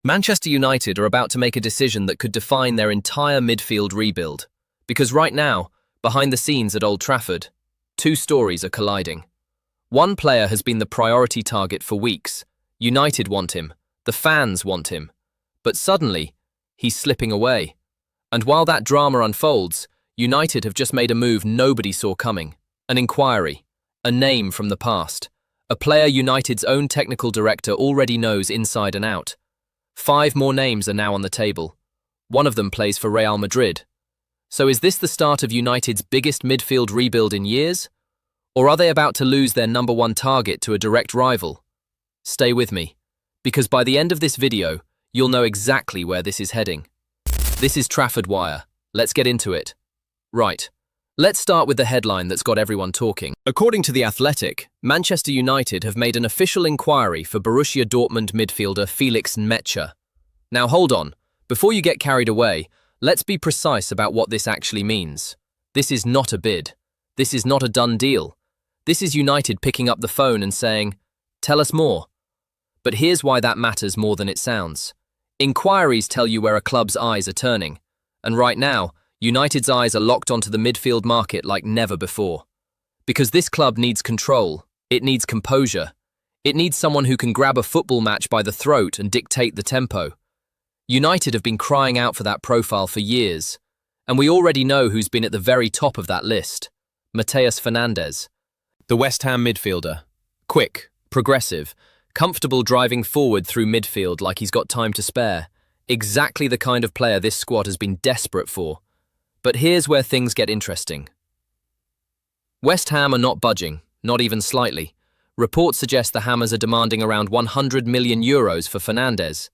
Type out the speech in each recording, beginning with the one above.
Manchester United are about to make a decision that could define their entire midfield rebuild. Because right now, behind the scenes at Old Trafford, two stories are colliding. One player has been the priority target for weeks. United want him, the fans want him. But suddenly, he's slipping away. And while that drama unfolds, United have just made a move nobody saw coming. An inquiry, a name from the past. A player United's own technical director already knows inside and out. 5 more names are now on the table. One of them plays for Real Madrid. So is this the start of United's biggest midfield rebuild in years? Or are they about to lose their #1 target to a direct rival? Stay with me, because by the end of this video, you'll know exactly where this is heading. This is Trafford Wire. Let's get into it. Right. Let's start with the headline that's got everyone talking. According to The Athletic, Manchester United have made an official inquiry for Borussia Dortmund midfielder Felix Nmecha. Now hold on, before you get carried away, let's be precise about what this actually means. This is not a bid. This is not a done deal. This is United picking up the phone and saying, "Tell us more." But here's why that matters more than it sounds. Inquiries tell you where a club's eyes are turning. And right now, United's eyes are locked onto the midfield market like never before. Because this club needs control, it needs composure, it needs someone who can grab a football match by the throat and dictate the tempo. United have been crying out for that profile for years, and we already know who's been at the very top of that list. Mateus Fernandes, the West Ham midfielder. Quick, progressive, comfortable driving forward through midfield like he's got time to spare. Exactly the kind of player this squad has been desperate for. But here's where things get interesting. West Ham are not budging, not even slightly. Reports suggest the Hammers are demanding around €100 million for Fernandes.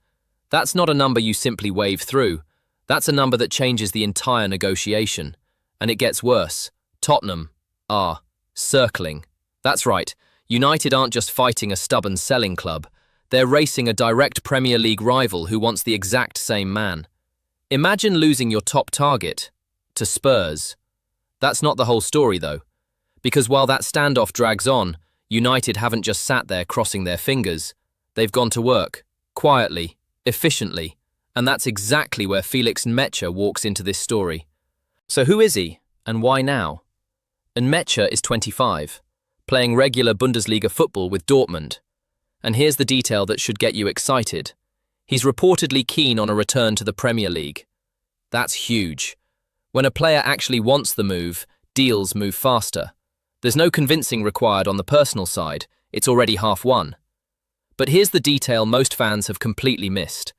That's not a number you simply wave through. That's a number that changes the entire negotiation. And it gets worse. Tottenham are circling. That's right, United aren't just fighting a stubborn selling club. They're racing a direct Premier League rival who wants the exact same man. Imagine losing your top target to Spurs. That's not the whole story though, because while that standoff drags on, United haven't just sat there crossing their fingers. They've gone to work, quietly, efficiently, and that's exactly where Felix Nmecha walks into this story. So who is he, and why now? Nmecha is 25, playing regular Bundesliga football with Dortmund. And here's the detail that should get you excited. He's reportedly keen on a return to the Premier League. That's huge. When a player actually wants the move, deals move faster. There's no convincing required on the personal side, it's already half won. But here's the detail most fans have completely missed.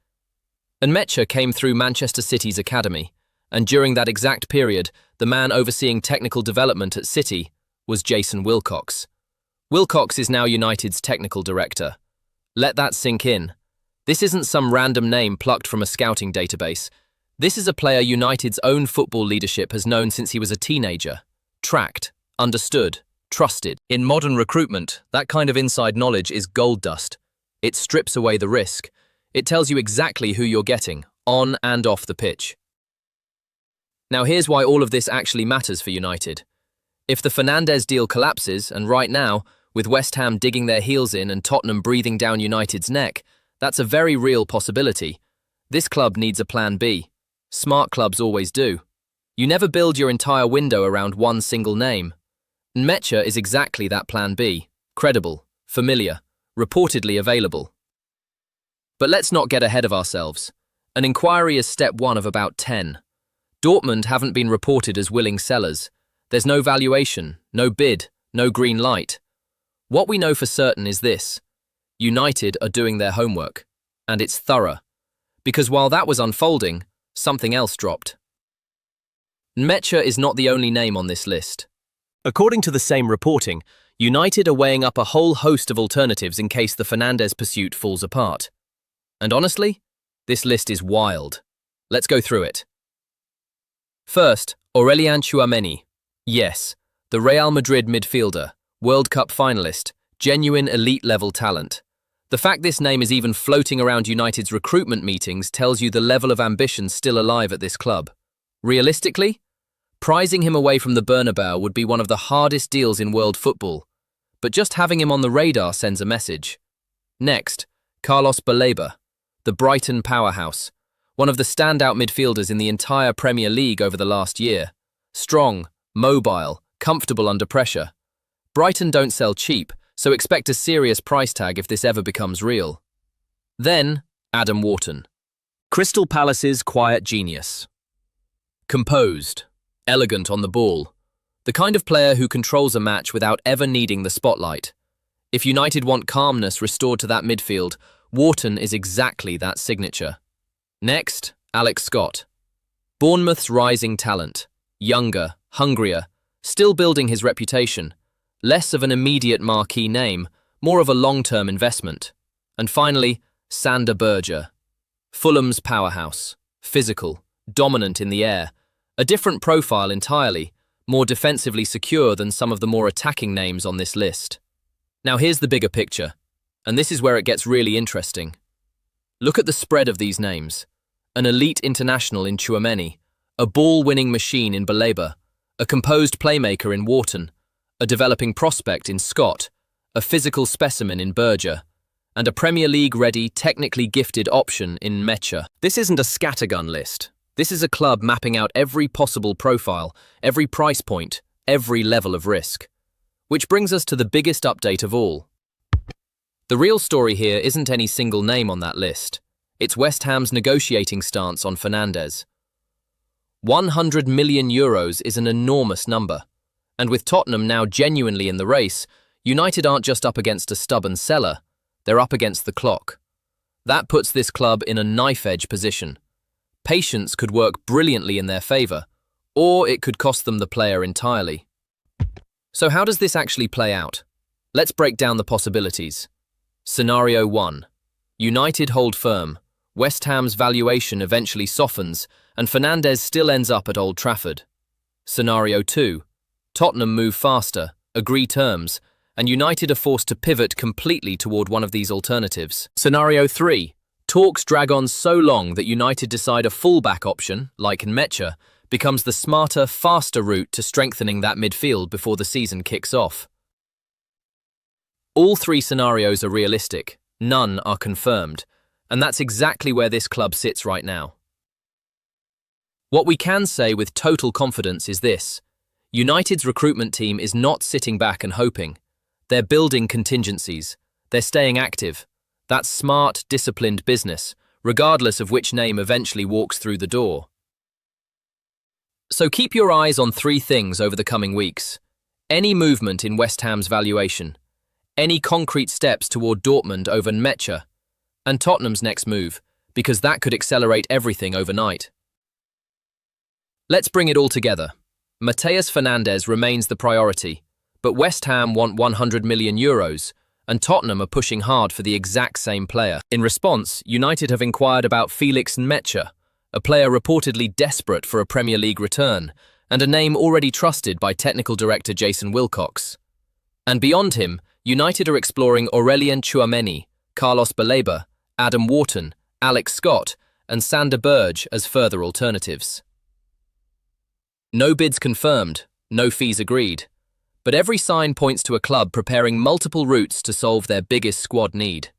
Nmecha came through Manchester City's academy, and during that exact period, the man overseeing technical development at City was Jason Wilcox. Wilcox is now United's technical director. Let that sink in. This isn't some random name plucked from a scouting database. This is a player United's own football leadership has known since he was a teenager. Tracked, understood, trusted. In modern recruitment, that kind of inside knowledge is gold dust. It strips away the risk. It tells you exactly who you're getting, on and off the pitch. Now here's why all of this actually matters for United. If the Fernandes deal collapses, and right now, with West Ham digging their heels in and Tottenham breathing down United's neck, that's a very real possibility. This club needs a plan B. Smart clubs always do. You never build your entire window around one single name. Nmecha is exactly that plan B. Credible, familiar, reportedly available. But let's not get ahead of ourselves. An inquiry is step 1 of about 10. Dortmund haven't been reported as willing sellers. There's no valuation, no bid, no green light. What we know for certain is this. United are doing their homework. And it's thorough. Because while that was unfolding, something else dropped. Nmecha is not the only name on this list. According to the same reporting, United are weighing up a whole host of alternatives in case the Fernandes pursuit falls apart. And honestly, this list is wild. Let's go through it. First, Aurélien Tchouaméni. Yes, the Real Madrid midfielder, World Cup finalist, genuine elite-level talent. The fact this name is even floating around United's recruitment meetings tells you the level of ambition still alive at this club. Realistically, prizing him away from the Bernabeu would be one of the hardest deals in world football, but just having him on the radar sends a message. Next, Carlos Baleba, the Brighton powerhouse, one of the standout midfielders in the entire Premier League over the last year. Strong, mobile, comfortable under pressure. Brighton don't sell cheap, so expect a serious price tag if this ever becomes real. Then, Adam Wharton. Crystal Palace's quiet genius. Composed, elegant on the ball. The kind of player who controls a match without ever needing the spotlight. If United want calmness restored to that midfield, Wharton is exactly that signature. Next, Alex Scott. Bournemouth's rising talent. Younger, hungrier, still building his reputation. Less of an immediate marquee name, more of a long-term investment. And finally, Sander Berge. Fulham's powerhouse. Physical, dominant in the air. A different profile entirely, more defensively secure than some of the more attacking names on this list. Now here's the bigger picture, and this is where it gets really interesting. Look at the spread of these names. An elite international in Tchouaméni, a ball-winning machine in Baleba, a composed playmaker in Wharton, a developing prospect in Scott, a physical specimen in Berge, and a Premier League-ready, technically gifted option in Nmecha. This isn't a scattergun list. This is a club mapping out every possible profile, every price point, every level of risk. Which brings us to the biggest update of all. The real story here isn't any single name on that list. It's West Ham's negotiating stance on Fernandes. €100 million is an enormous number. And with Tottenham now genuinely in the race, United aren't just up against a stubborn seller, they're up against the clock. That puts this club in a knife-edge position. Patience could work brilliantly in their favour, or it could cost them the player entirely. So how does this actually play out? Let's break down the possibilities. Scenario 1. United hold firm, West Ham's valuation eventually softens, and Fernandes still ends up at Old Trafford. Scenario 2. Tottenham move faster, agree terms, and United are forced to pivot completely toward one of these alternatives. Scenario 3. Talks drag on so long that United decide a fullback option, like Nmecha, becomes the smarter, faster route to strengthening that midfield before the season kicks off. All three scenarios are realistic, none are confirmed, and that's exactly where this club sits right now. What we can say with total confidence is this: United's recruitment team is not sitting back and hoping. They're building contingencies, they're staying active. That's smart, disciplined business, regardless of which name eventually walks through the door. So keep your eyes on three things over the coming weeks. Any movement in West Ham's valuation, any concrete steps toward Dortmund over Nmecha, and Tottenham's next move, because that could accelerate everything overnight. Let's bring it all together. Mateus Fernandes remains the priority, but West Ham want €100 million, and Tottenham are pushing hard for the exact same player. In response, United have inquired about Felix Nmecha, a player reportedly desperate for a Premier League return, and a name already trusted by technical director Jason Wilcox. And beyond him, United are exploring Aurélien Tchouaméni, Carlos Baleba, Adam Wharton, Alex Scott, and Sander Berge as further alternatives. No bids confirmed, no fees agreed. But every sign points to a club preparing multiple routes to solve their biggest squad need.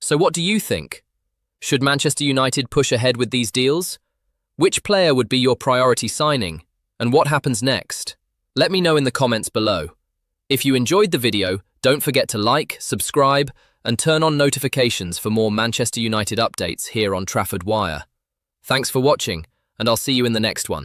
So what do you think? Should Manchester United push ahead with these deals? Which player would be your priority signing? And what happens next? Let me know in the comments below. If you enjoyed the video, don't forget to like, subscribe, and turn on notifications for more Manchester United updates here on Trafford Wire. Thanks for watching, and I'll see you in the next one.